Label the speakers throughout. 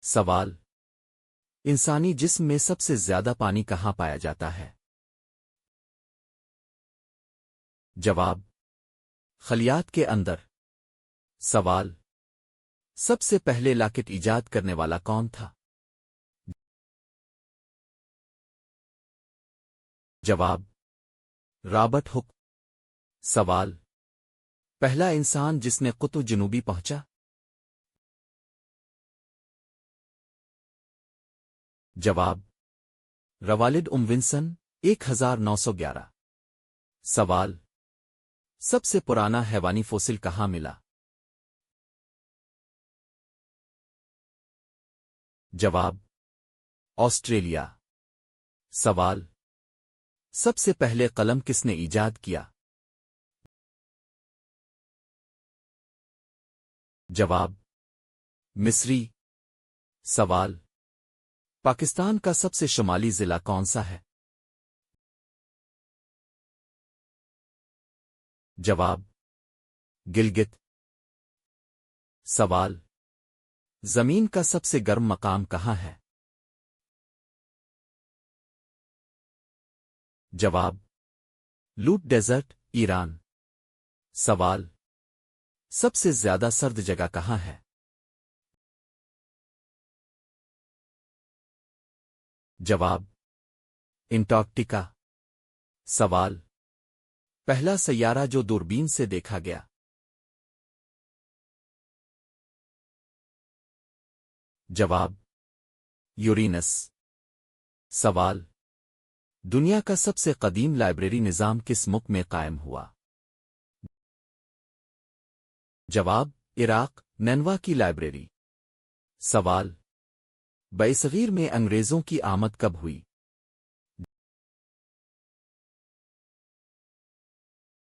Speaker 1: سوال: انسانی جسم میں سب سے زیادہ پانی کہاں پایا جاتا ہے؟ جواب: خلیات کے اندر۔ سوال: سب سے پہلے لاکٹ ایجاد کرنے والا کون تھا؟ جواب: رابرٹ ہک۔ سوال: پہلا انسان جس نے قطب جنوبی پہنچا؟ جواب: روالڈ ونسن 1911۔ سوال: سب سے پرانا حیوانی فوسل کہاں ملا؟ جواب: آسٹریلیا۔ سوال: سب سے پہلے قلم کس نے ایجاد کیا؟ جواب: مصری۔ سوال: پاکستان کا سب سے شمالی ضلع کون سا ہے؟ جواب: گلگت۔ سوال: زمین کا سب سے گرم مقام کہاں ہے؟ جواب: لوٹ ڈیزرٹ، ایران۔ سوال: سب سے زیادہ سرد جگہ کہاں ہے؟ جواب: انٹارکٹیکا۔ سوال: پہلا سیارہ جو دوربین سے دیکھا گیا؟ جواب: یورینس۔ سوال: دنیا کا سب سے قدیم لائبریری نظام کس ملک میں قائم ہوا؟ جواب: عراق، نینوا کی لائبریری۔ سوال: برصغیر میں انگریزوں کی آمد کب ہوئی؟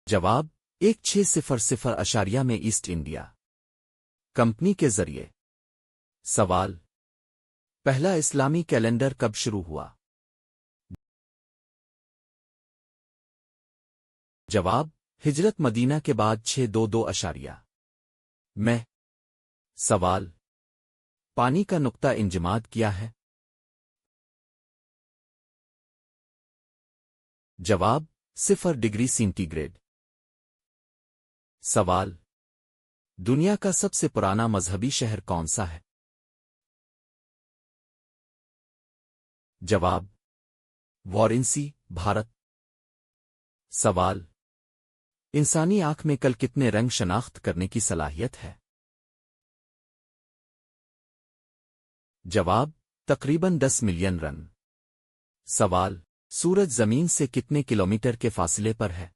Speaker 1: جواب: 1600 میں ایسٹ انڈیا کمپنی کے ذریعے۔ سوال: پہلا اسلامی کیلنڈر کب شروع ہوا؟ جواب: ہجرت مدینہ کے بعد 622 میں۔ سوال: پانی کا نقطہ انجماد کیا ہے؟ جواب: 0 ڈگری سینٹی گریڈ۔ سوال: دنیا کا سب سے پرانا مذہبی شہر کون سا ہے؟ جواب: وارانسی، بھارت۔ سوال: انسانی آنکھ میں کل کتنے رنگ شناخت کرنے کی صلاحیت ہے؟ جواب: تقریباً 10 ملین رنگ۔ سوال: سورج زمین سے کتنے کلومیٹر کے فاصلے پر ہے؟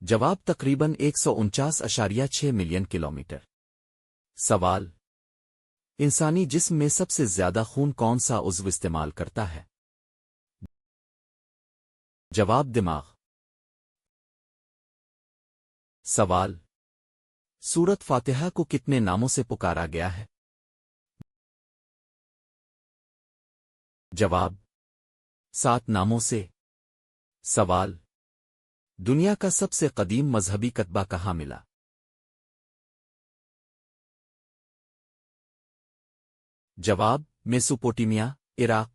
Speaker 1: جواب: تقریباً 149.6 ملین کلومیٹر۔ سوال: انسانی جسم میں سب سے زیادہ خون کون سا عضو استعمال کرتا ہے؟ جواب: دماغ۔ سوال: سورت فاتحہ کو کتنے ناموں سے پکارا گیا ہے؟ جواب: 7 ناموں سے۔ سوال: دنیا کا سب سے قدیم مذہبی کتبہ کہاں ملا؟ جواب: میسوپوٹیمیا، عراق۔